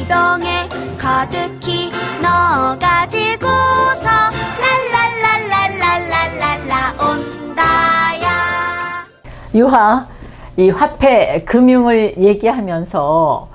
물병에 가득히 넣어가지고서 랄랄랄랄랄랄랄라 온다야. 유화, 이 화폐, 금융을 얘기하면서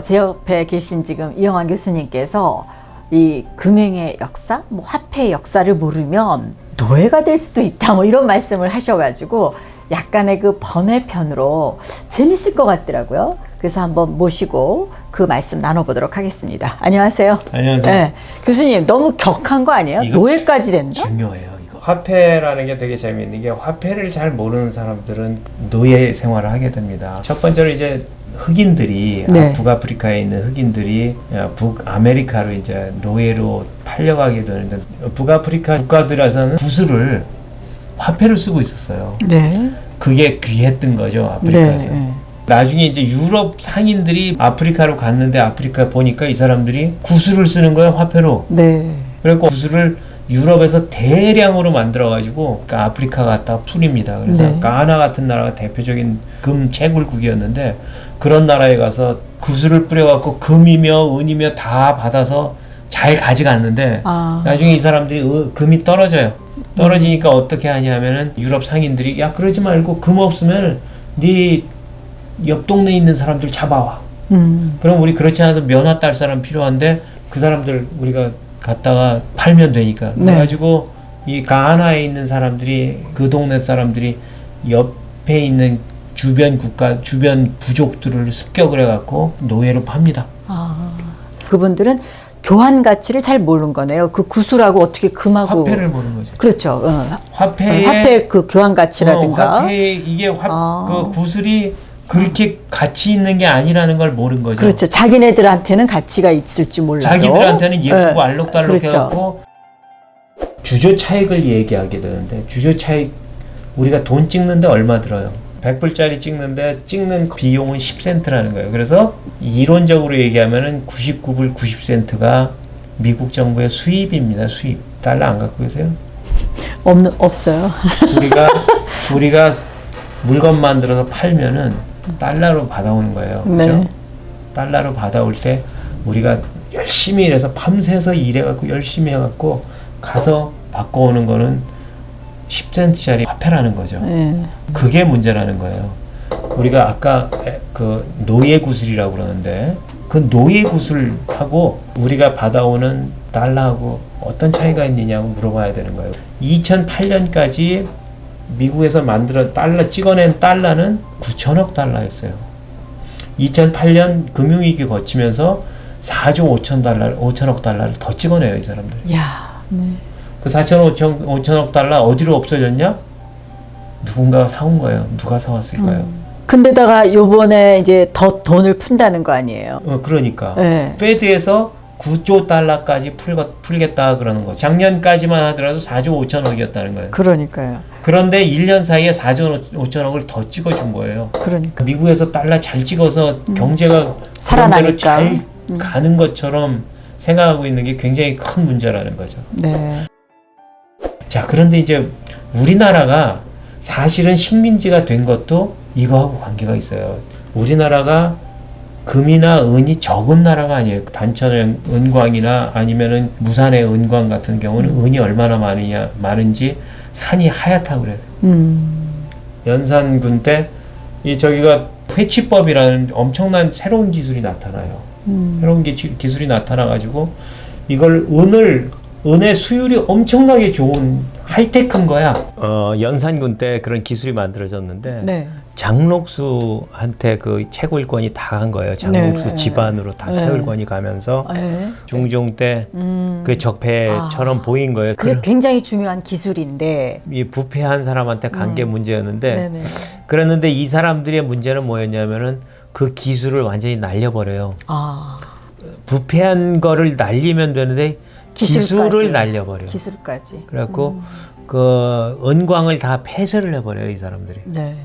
제 옆에 계신 지금 이영환 교수님께서 이 금융의 역사, 뭐 화폐의 역사를 모르면 노예가 될 수도 있다, 뭐 이런 말씀을 하셔가지고 약간의 그 번외편으로 재밌을 것 같더라고요. 그래서 한번 모시고 그 말씀 나눠보도록 하겠습니다. 안녕하세요. 안녕하세요. 네, 교수님 너무 격한 거 아니에요? 노예까지 된다? 중요해요. 이거 화폐라는 게 되게 재미있는 게 화폐를 잘 모르는 사람들은 노예 생활을 하게 됩니다. 첫 번째로 이제 흑인들이 네. 북아프리카에 있는 흑인들이 북아메리카로 이제 노예로 팔려가게 되는데 북아프리카 국가들에서는 구슬을 화폐를 쓰고 있었어요. 네. 그게 귀했던 거죠, 아프리카에서. 네. 나중에 이제 유럽 상인들이 아프리카로 갔는데 아프리카 보니까 이 사람들이 구슬을 쓰는 거예요, 화폐로. 네. 그래서 구슬을 유럽에서 대량으로 만들어가지고 그러니까 아프리카 갖다가 풀입니다. 그래서 네. 가나 같은 나라가 대표적인 금 채굴국이었는데 그런 나라에 가서 구슬을 뿌려갖고 금이며 은이며 다 받아서 잘 가져갔는데 나중에 이 사람들이 금이 떨어져요. 떨어지니까 어떻게 하냐면은 유럽 상인들이 야 그러지 말고 금 없으면 네 옆 동네에 있는 사람들 잡아와. 그럼 우리 그렇지 않아도 면화 딸 사람 필요한데 그 사람들 우리가 갖다가 팔면 되니까. 네. 그래가지고 이 가나에 있는 사람들이 그 동네 사람들이 옆에 있는 주변 국가 주변 부족들을 습격을 해갖고 노예로 팝니다. 그분들은 교환 가치를 잘 모르는 거네요. 그 구슬하고 어떻게 금하고 화폐를 모르는 거죠. 그렇죠. 화폐의 그 교환 가치라든가. 화폐 이게 그 구슬이 그렇게 가치 있는 게 아니라는 걸 모르는 거죠. 그렇죠. 자기네들한테는 가치가 있을지 몰라도 자기들한테는 예쁘고 네. 알록달록 그렇죠. 해갖고 주조 차익을 얘기하게 되는데 주조 차익 우리가 돈 찍는데 얼마 들어요? 100불짜리 찍는데 찍는 비용은 10센트라는 거예요. 그래서 이론적으로 얘기하면은 99불 90센트가 미국 정부의 수입입니다. 수입. 달러 안 갖고 계세요? 없어요. 우리가 물건 만들어서 팔면은 달러로 받아오는 거예요. 그렇죠? 네. 달러로 받아올 때 우리가 열심히 일해서 밤새서 일해갖고 열심히 해갖고 가서 바꿔오는 거는 10센트짜리 화폐라는 거죠. 네. 그게 문제라는 거예요. 우리가 아까 그 노예 구슬이라고 그러는데 그 노예 구슬하고 우리가 받아오는 달러하고 어떤 차이가 있느냐고 물어봐야 되는 거예요. 2008년까지 미국에서 찍어낸 달러는 9천억 달러였어요. 2008년 금융위기 거치면서 4조 5천억 달러를 더 찍어내요, 이 사람들이. 야, 네. 그 5천억 달러 어디로 없어졌냐? 누군가가 사온 거예요. 누가 사왔을까요? 근데다가 요번에 이제 더 돈을 푼다는 거 아니에요? 그러니까. 네. 페드에서 9조 달러까지 풀겠다 그러는 거죠. 작년까지만 하더라도 4조 5천억이었다는 거예요. 그러니까요. 그런데 1년 사이에 4조 5천억을 더 찍어준 거예요. 그러니까. 미국에서 달러 잘 찍어서 경제가 살아나니까. 잘 가는 것처럼 생각하고 있는 게 굉장히 큰 문제라는 거죠. 네. 자, 그런데 이제 우리나라가 사실은 식민지가 된 것도 이거하고 관계가 있어요. 우리나라가 금이나 은이 적은 나라가 아니에요. 단천의 은광이나 아니면은 무산의 은광 같은 경우는 은이 얼마나 많은지 산이 하얗다고 그래요. 연산군 때 저기가 회치법이라는 엄청난 새로운 기술이 나타나요. 새로운 기술이 나타나가지고 이걸 은의 수율이 엄청나게 좋은 하이테크인 거야. 연산군 때 그런 기술이 만들어졌는데 네. 장록수한테 그 채굴권이 다 간 거예요. 장록수 네. 집안으로 다 채굴권이 가면서 네. 중종 때 그 적폐처럼 보인 거예요. 그게 굉장히 중요한 기술인데 이 부패한 사람한테 간 게 문제였는데 네네. 그랬는데 이 사람들의 문제는 뭐였냐면은 그 기술을 완전히 날려버려요. 부패한 거를 날리면 되는데 기술을 날려버려요. 기술까지. 그래갖고 그 은광을 다 폐쇄를 해버려요, 이 사람들이. 네.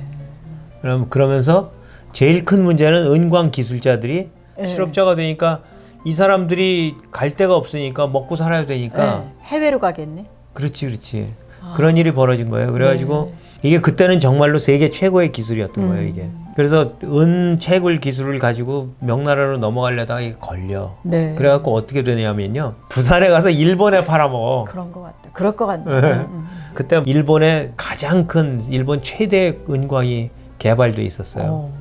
그러면서 제일 큰 문제는 은광 기술자들이 네. 실업자가 되니까 이 사람들이 갈 데가 없으니까 먹고 살아야 되니까 네. 해외로 가겠네. 그렇지. 그런 일이 벌어진 거예요. 그래가지고 이게 그때는 정말로 세계 최고의 기술이었던 거예요, 이게. 그래서 은채굴 기술을 가지고 명나라로 넘어가려다가 이게 걸려. 네. 그래갖고 어떻게 되냐면요. 부산에 가서 일본에 팔아먹어. 그런 것 같다. 그럴 것 같네. 그때 일본에 가장 큰 일본 최대 은광이 개발돼 있었어요.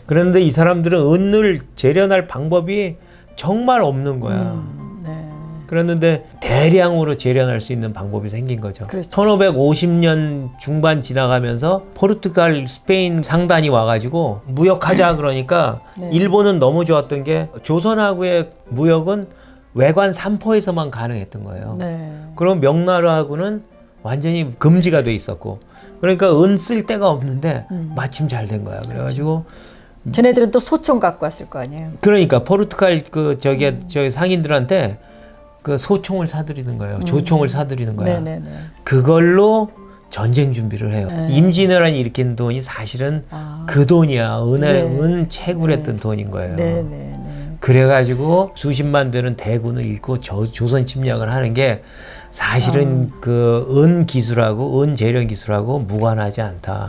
그런데 이 사람들은 은을 재련할 방법이 정말 없는 거야. 네. 그랬는데 대량으로 재련할 수 있는 방법이 생긴 거죠. 그렇죠. 1550년 중반 지나가면서 포르투갈, 스페인 상단이 와가지고 무역하자 그러니까 네. 일본은 너무 좋았던 게 조선하고의 무역은 외관 삼포에서만 가능했던 거예요. 네. 그럼 명나라하고는 완전히 금지가 돼 있었고 그러니까 은 쓸 데가 없는데 마침 잘 된 거야. 그래가지고 걔네들은 또 소총 갖고 왔을 거 아니에요. 그러니까 포르투갈 저기 상인들한테 그 소총을 사들이는 거예요. 조총을 사들이는 거야. 네네네. 그걸로 전쟁 준비를 해요. 네. 임진왜란이 일으킨 돈이 사실은 그 돈이야. 은 채굴했던 돈인 거예요. 네네네. 그래가지고 수십만 되는 대군을 잃고 조선 침략을 하는 게 사실은 그 은 기술하고 은 재련 기술하고 무관하지 않다.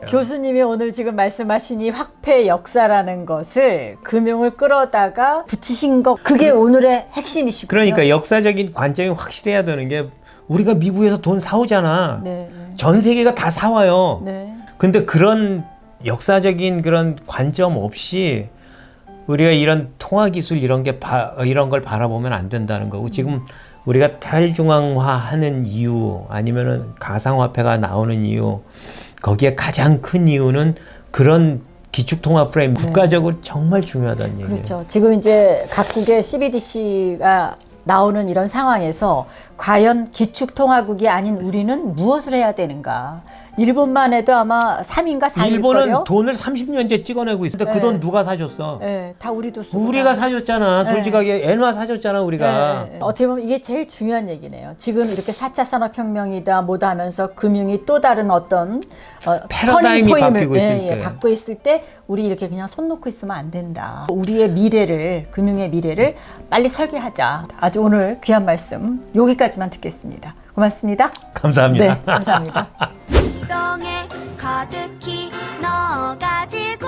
교수님이 오늘 지금 말씀하신 이 화폐 역사라는 것을 금융을 끌어다가 붙이신 것 그게 오늘의 핵심이시군요. 그러니까 역사적인 관점이 확실해야 되는 게 우리가 미국에서 돈 사오잖아. 네. 전 세계가 다 사와요. 네. 근데 그런 역사적인 그런 관점 없이 우리가 이런 통화 기술 이런 걸 바라보면 안 된다는 거고 지금 우리가 탈중앙화하는 이유 아니면은 가상화폐가 나오는 이유 거기에 가장 큰 이유는 그런 기축통화 프레임 국가적으로 정말 중요하다는 얘기예요. 그렇죠. 지금 이제 각국의 CBDC가 나오는 이런 상황에서 과연 기축통화국이 아닌 우리는 무엇을 해야 되는가? 일본만 해도 아마 3인가 4일 일본은 거요. 돈을 30년째 찍어내고 있는데 그 돈 누가 사줬어? 네, 다 우리도 쓰고 우리가 사줬잖아. 솔직하게 엔화 사줬잖아 우리가. 네. 어떻게 보면 이게 제일 중요한 얘기네요. 지금 이렇게 4차 산업혁명이다 뭐다 하면서 금융이 또 다른 어떤 패러다임이 터닝 바뀌고 있을 때. 바뀌고 있을 때 우리 이렇게 그냥 손 놓고 있으면 안 된다. 우리의 미래를 금융의 미래를 빨리 설계하자. 아주 오늘 귀한 말씀 여기까지만 듣겠습니다. 고맙습니다. 감사합니다. 네, 감사합니다. 병에 가득히 넣어가지고